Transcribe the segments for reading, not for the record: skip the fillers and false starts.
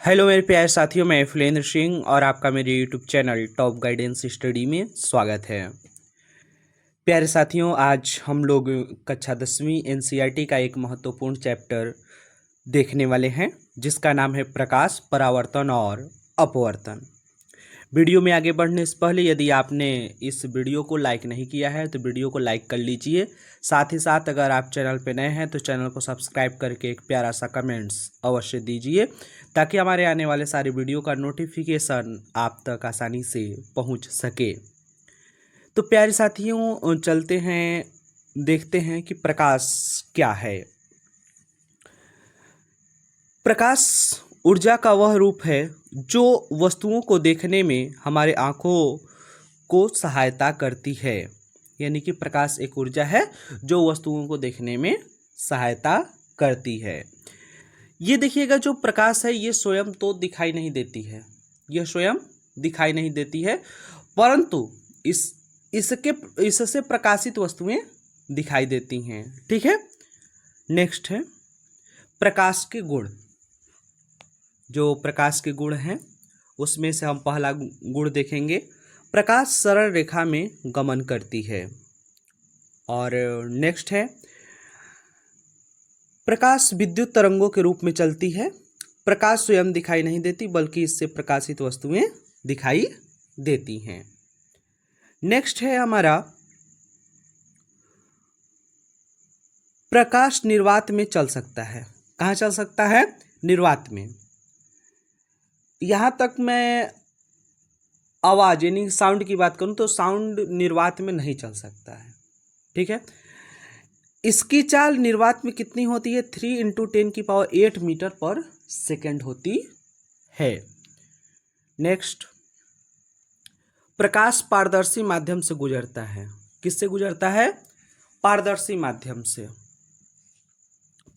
Hello मेरे प्यारे साथियों, मैं फुलेंद्र सिंह और आपका मेरे YouTube channel top guidance study में स्वागत है। प्यारे साथियों, आज हम लोग कक्षा 10वीं एनसीईआरटी का एक महत्वपूर्ण चैप्टर देखने वाले हैं जिसका नाम है प्रकाश, परावर्तन और अपवर्तन। वीडियो में आगे बढ़ने से पहले यदि आपने इस वीडियो को लाइक नहीं किया है तो वीडियो को लाइक कर लीजिए। साथ ही साथ अगर आप चैनल पर नए हैं तो चैनल को सब्सक्राइब करके एक प्यारा सा कमेंट्स अवश्य दीजिए ताकि हमारे आने वाले सारे वीडियो का नोटिफिकेशन आप तक आसानी से पहुंच सके। तो प्यारे साथियों, चलते हैं, देखते हैं कि प्रकाश क्या है। प्रकाश ऊर्जा का वह रूप है जो वस्तुओं को देखने में हमारे आँखों को सहायता करती है। यानी कि प्रकाश एक ऊर्जा है जो वस्तुओं को देखने में सहायता करती है। ये देखिएगा, जो प्रकाश है ये स्वयं तो दिखाई नहीं देती है, यह स्वयं दिखाई नहीं देती है, परंतु इससे प्रकाशित वस्तुएं दिखाई देती हैं। ठीक है। नेक्स्ट है प्रकाश के गुण। जो प्रकाश के गुण हैं उसमें से हम पहला गुण देखेंगे। प्रकाश सरल रेखा में गमन करती है। और नेक्स्ट है प्रकाश विद्युत तरंगों के रूप में चलती है। प्रकाश स्वयं दिखाई नहीं देती बल्कि इससे प्रकाशित वस्तुएं दिखाई देती हैं। नेक्स्ट है हमारा प्रकाश निर्वात में चल सकता है। कहाँ चल सकता है? निर्वात में। यहाँ तक मैं आवाज़ यानी साउंड की बात करूँ तो साउंड निर्वात में नहीं चल सकता है। ठीक है। इसकी चाल निर्वात में कितनी होती है? 3 × 10⁸ मीटर पर सेकेंड होती है। नेक्स्ट, प्रकाश पारदर्शी माध्यम से गुजरता है। किससे गुजरता है? पारदर्शी माध्यम से।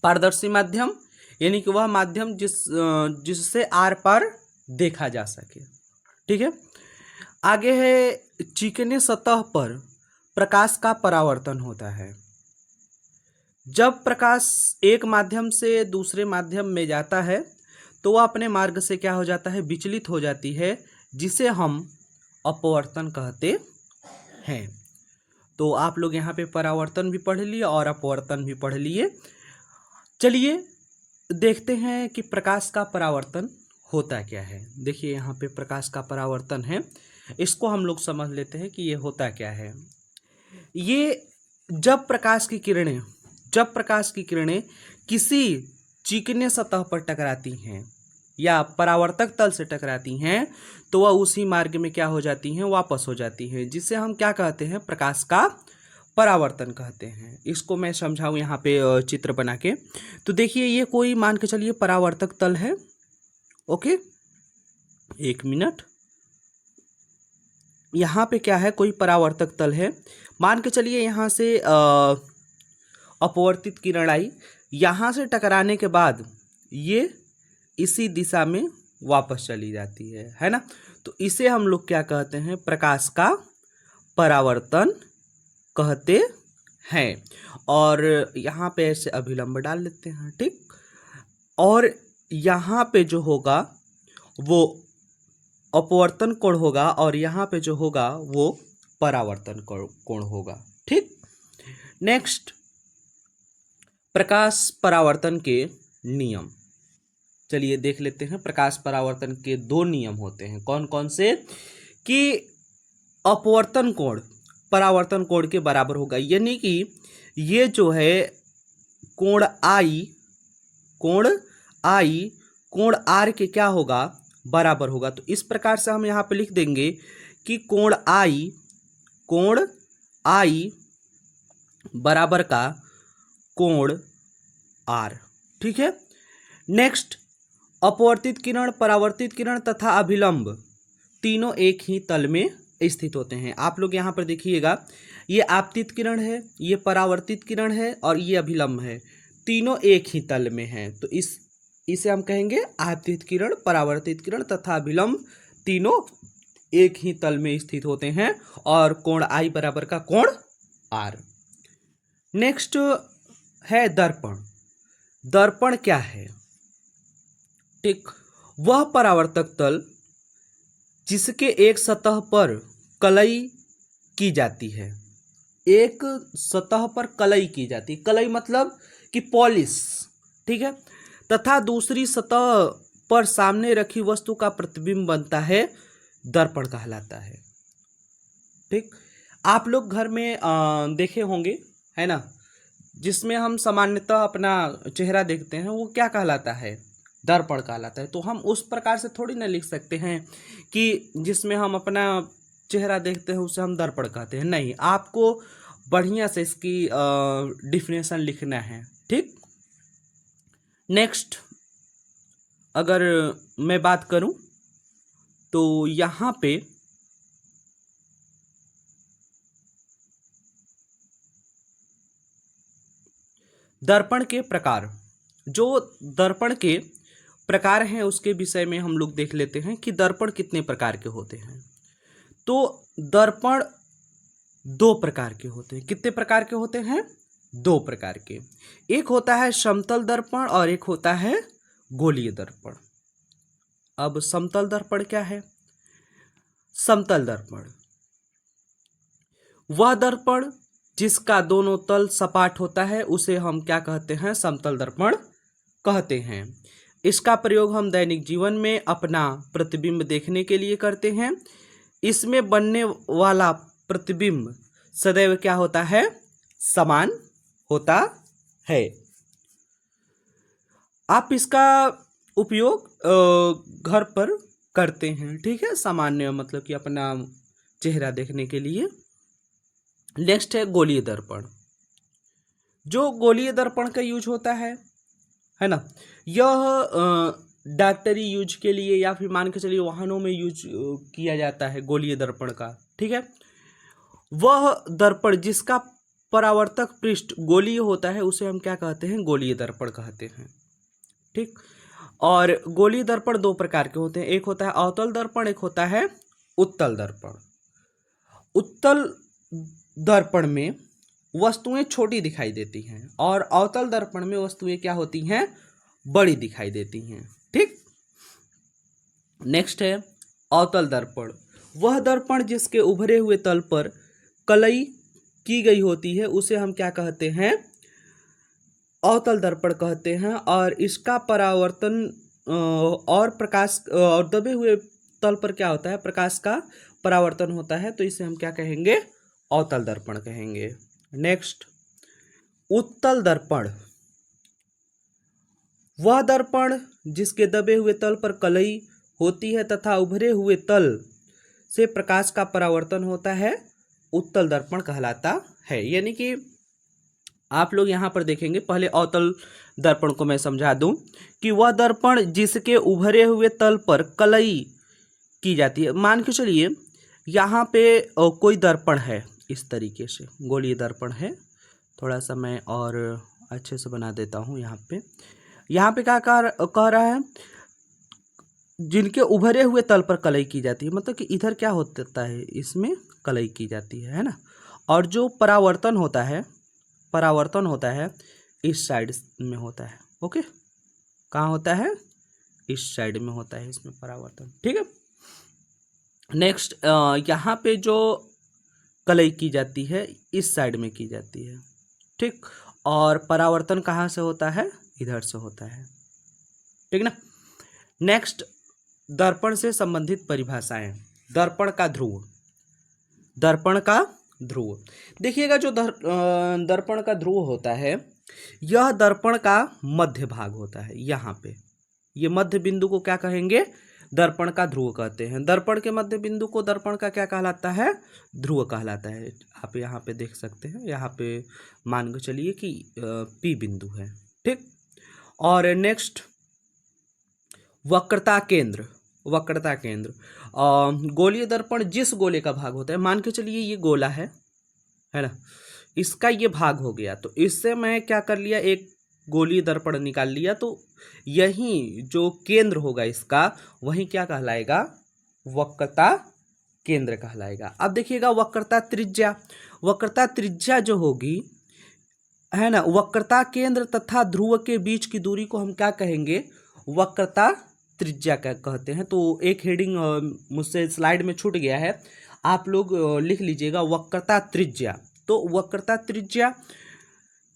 पारदर्शी माध्यम यानी कि वह माध्यम जिससे आर पार देखा जा सके। ठीक है। आगे है चिकने सतह पर प्रकाश का परावर्तन होता है। जब प्रकाश एक माध्यम से दूसरे माध्यम में जाता है तो वह अपने मार्ग से क्या हो जाता है? विचलित हो जाती है, जिसे हम अपवर्तन कहते हैं। तो आप लोग यहाँ पे परावर्तन भी पढ़ लिए और अपवर्तन भी पढ़ लिए। चलिए देखते हैं कि प्रकाश का परावर्तन होता क्या है। देखिए यहाँ पे प्रकाश का परावर्तन है, इसको हम लोग समझ लेते हैं कि ये होता क्या है। ये जब प्रकाश की किरणें किसी चिकने सतह पर टकराती हैं या परावर्तक तल से टकराती हैं तो वह उसी मार्ग में क्या हो जाती हैं? वापस हो जाती है, जिसे हम क्या कहते हैं? प्रकाश का परावर्तन कहते हैं। इसको मैं समझाऊं यहाँ पे चित्र बना के। तो देखिए, ये कोई मान के चलिए परावर्तक तल है। ओके, एक मिनट। यहाँ पे क्या है? कोई परावर्तक तल है। मान के चलिए यहाँ से अपवर्तित किरण आई, यहाँ से टकराने के बाद ये इसी दिशा में वापस चली जाती है ना। तो इसे हम लोग क्या कहते हैं? प्रकाश का परावर्तन कहते हैं। और यहाँ पे ऐसे अभिलंब डाल लेते हैं। ठीक। और यहाँ पे जो होगा वो अपवर्तन कोण होगा और यहाँ पे जो होगा वो परावर्तन कोण होगा। ठीक। नेक्स्ट, प्रकाश परावर्तन के नियम। चलिए देख लेते हैं। प्रकाश परावर्तन के 2 नियम होते हैं। कौन कौन से? कि अपवर्तन कोण परावर्तन कोण के बराबर होगा, यानी कि ये जो है कोण आर के क्या होगा? बराबर होगा। तो इस प्रकार से हम यहाँ पे लिख देंगे कि कोण आई बराबर का कोण आर। ठीक है। नेक्स्ट, अपवर्तित किरण, परावर्तित किरण तथा अभिलंब तीनों एक ही तल में स्थित होते हैं। आप लोग यहाँ पर देखिएगा, ये आपतित किरण है, ये परावर्तित किरण है और ये अभिलंब है। तीनों एक ही तल में हैं। तो इसे हम कहेंगे आपतित किरण, परावर्तित किरण तथा अभिलंब तीनों एक ही तल में स्थित होते हैं और कोण आई बराबर का कोण आर। नेक्स्ट है दर्पण। दर्पण क्या है? ठीक। वह परावर्तक तल जिसके एक सतह पर कलई की जाती है, एक सतह पर कलई की जाती है, कलई मतलब कि पॉलिश, ठीक है, तथा दूसरी सतह पर सामने रखी वस्तु का प्रतिबिंब बनता है, दर्पण कहलाता है। ठीक, आप लोग घर में देखे होंगे, है ना, जिसमें हम सामान्यतः अपना चेहरा देखते हैं, वो क्या कहलाता है, दर्पण कहलाता है। तो हम उस प्रकार से थोड़ी ना लिख सकते हैं कि जिसमें हम अपना चेहरा देखते हैं उसे हम दर्पण कहते हैं, नहीं, आपको बढ़िया से इसकी डिफिनेशन लिखना है। ठीक, नेक्स्ट अगर मैं बात करूं तो यहाँ पे दर्पण के प्रकार, जो दर्पण के प्रकार हैं उसके विषय में हम लोग देख लेते हैं कि दर्पण कितने प्रकार के होते हैं। तो दर्पण दो प्रकार के होते हैं। कितने प्रकार के होते हैं? दो प्रकार के। एक होता है समतल दर्पण और एक होता है गोलीय दर्पण। अब समतल दर्पण क्या है? समतल दर्पण वह दर्पण जिसका दोनों तल सपाट होता है उसे हम क्या कहते हैं? समतल दर्पण कहते हैं। इसका प्रयोग हम दैनिक जीवन में अपना प्रतिबिंब देखने के लिए करते हैं। इसमें बनने वाला प्रतिबिंब सदैव क्या होता है? समान होता है। आप इसका उपयोग घर पर करते हैं, ठीक है, सामान्य मतलब कि अपना चेहरा देखने के लिए। नेक्स्ट है गोलीय दर्पण। जो गोलीय दर्पण का यूज होता है ना, यह डॉक्टरी यूज के लिए या फिर मान के चलिए वाहनों में यूज किया जाता है गोलीय दर्पण का, ठीक है। वह दर्पण जिसका परावर्तक पृष्ठ गोलीय होता है उसे हम क्या कहते हैं? गोलीय दर्पण कहते हैं, ठीक। और गोलीय दर्पण दो प्रकार के होते हैं, एक होता है अवतल दर्पण, एक होता है उत्तल दर्पण। उत्तल दर्पण में वस्तुएं छोटी दिखाई देती हैं और अवतल दर्पण में वस्तुएं क्या होती हैं? बड़ी दिखाई देती हैं, ठीक। नेक्स्ट है अवतल दर्पण। वह दर्पण जिसके उभरे हुए तल पर कलई की गई होती है उसे हम क्या कहते हैं? अवतल दर्पण कहते हैं। और इसका परावर्तन और प्रकाश और दबे हुए तल पर क्या होता है? प्रकाश का परावर्तन होता है, तो इसे हम क्या कहेंगे? अवतल दर्पण कहेंगे। नेक्स्ट उत्तल दर्पण। वह दर्पण जिसके दबे हुए तल पर कलई होती है तथा उभरे हुए तल से प्रकाश का परावर्तन होता है, उत्तल दर्पण कहलाता है। यानी कि आप लोग यहाँ पर देखेंगे, पहले अवतल दर्पण को मैं समझा दूं कि वह दर्पण जिसके उभरे हुए तल पर कलई की जाती है। मान के चलिए यहाँ पे कोई दर्पण है, इस तरीके से गोलीय दर्पण है। थोड़ा सा मैं और अच्छे से बना देता हूँ। यहाँ पे क्या कह रहा है? जिनके उभरे हुए तल पर कलई की जाती है, मतलब कि इधर क्या होता है? इसमें कलई की जाती है ना। और जो परावर्तन होता है इस साइड में होता है। ओके, कहाँ होता है? इस साइड में होता है इसमें परावर्तन, ठीक है। नेक्स्ट यहाँ पे जो कलई की जाती है इस साइड में की जाती है, ठीक। और परावर्तन कहाँ से होता है? इधर से होता है, ठीक ना। नेक्स्ट दर्पण से संबंधित परिभाषाएं। दर्पण का ध्रुव। दर्पण का ध्रुव देखिएगा, जो दर्पण का ध्रुव होता है यह दर्पण का मध्य भाग होता है। यहाँ पे ये मध्य बिंदु को क्या कहेंगे? दर्पण का ध्रुव कहते हैं। दर्पण के मध्य बिंदु को दर्पण का क्या कहलाता है? ध्रुव कहलाता है। आप यहाँ पे देख सकते हैं, यहाँ पे मान के चलिए कि पी बिंदु है, ठीक। और नेक्स्ट वक्रता केंद्र। वक्रता केंद्र गोलीय दर्पण जिस गोले का भाग होता है, मान के चलिए ये गोला है ना, इसका ये भाग हो गया, तो इससे मैं क्या कर लिया? एक गोलीय दर्पण निकाल लिया, तो यही जो केंद्र होगा इसका, वही क्या कहलाएगा? वक्रता केंद्र कहलाएगा। अब देखिएगा वक्रता त्रिज्या। वक्रता त्रिज्या जो होगी, है ना, वक्रता केंद्र तथा ध्रुव के बीच की दूरी को हम क्या कहेंगे? वक्रता त्रिज्या का कहते हैं। तो एक हेडिंग मुझसे स्लाइड में छूट गया है, आप लोग लिख लीजिएगा, वक्रता त्रिज्या। तो वक्रता त्रिज्या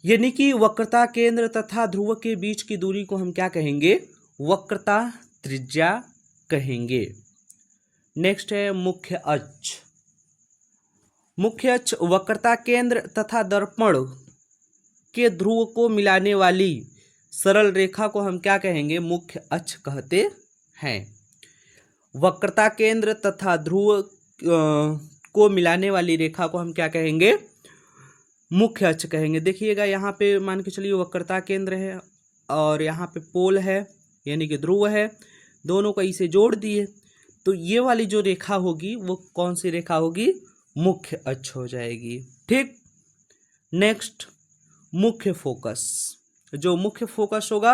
यानी कि वक्रता केंद्र तथा ध्रुव के बीच की दूरी को हम क्या कहेंगे? वक्रता त्रिज्या कहेंगे। नेक्स्ट है मुख्य अक्ष। मुख्य अक्ष वक्रता केंद्र तथा दर्पण के ध्रुव को मिलाने वाली सरल रेखा को हम क्या कहेंगे? मुख्य अक्ष कहते हैं। वक्रता केंद्र तथा ध्रुव को मिलाने वाली रेखा को हम क्या कहेंगे? मुख्य अक्ष कहेंगे। देखिएगा यहाँ पे मान के चलिए वक्रता केंद्र है और यहाँ पे पोल है यानी कि ध्रुव है, दोनों को इसे जोड़ दिए, तो ये वाली जो रेखा होगी वो कौन सी रेखा होगी? मुख्य अक्ष हो जाएगी। ठीक। नेक्स्ट मुख्य फोकस। जो मुख्य फोकस होगा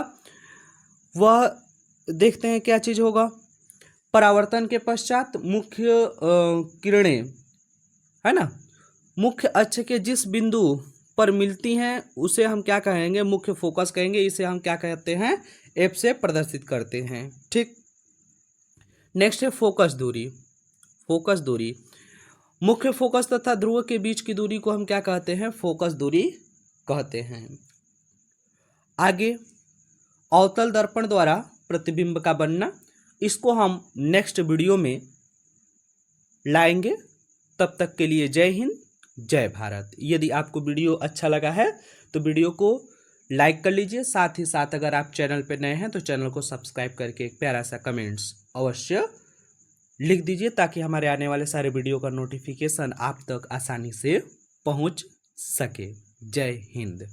वह देखते हैं क्या चीज होगा? परावर्तन के पश्चात मुख्य किरणें, है ना, मुख्य अक्ष के जिस बिंदु पर मिलती हैं उसे हम क्या कहेंगे? मुख्य फोकस कहेंगे। इसे हम क्या कहते हैं? एफ से प्रदर्शित करते हैं। ठीक। नेक्स्ट है फोकस दूरी। फोकस दूरी, मुख्य फोकस तथा ध्रुव के बीच की दूरी को हम क्या कहते हैं? फोकस दूरी कहते हैं। आगे अवतल दर्पण द्वारा प्रतिबिंब का बनना, इसको हम नेक्स्ट वीडियो में लाएंगे। तब तक के लिए जय हिंद, जय भारत। यदि आपको वीडियो अच्छा लगा है तो वीडियो को लाइक कर लीजिए, साथ ही साथ अगर आप चैनल पर नए हैं तो चैनल को सब्सक्राइब करके एक प्यारा सा कमेंट्स अवश्य लिख दीजिए, ताकि हमारे आने वाले सारे वीडियो का नोटिफिकेशन आप तक आसानी से पहुंच सके। जय हिंद।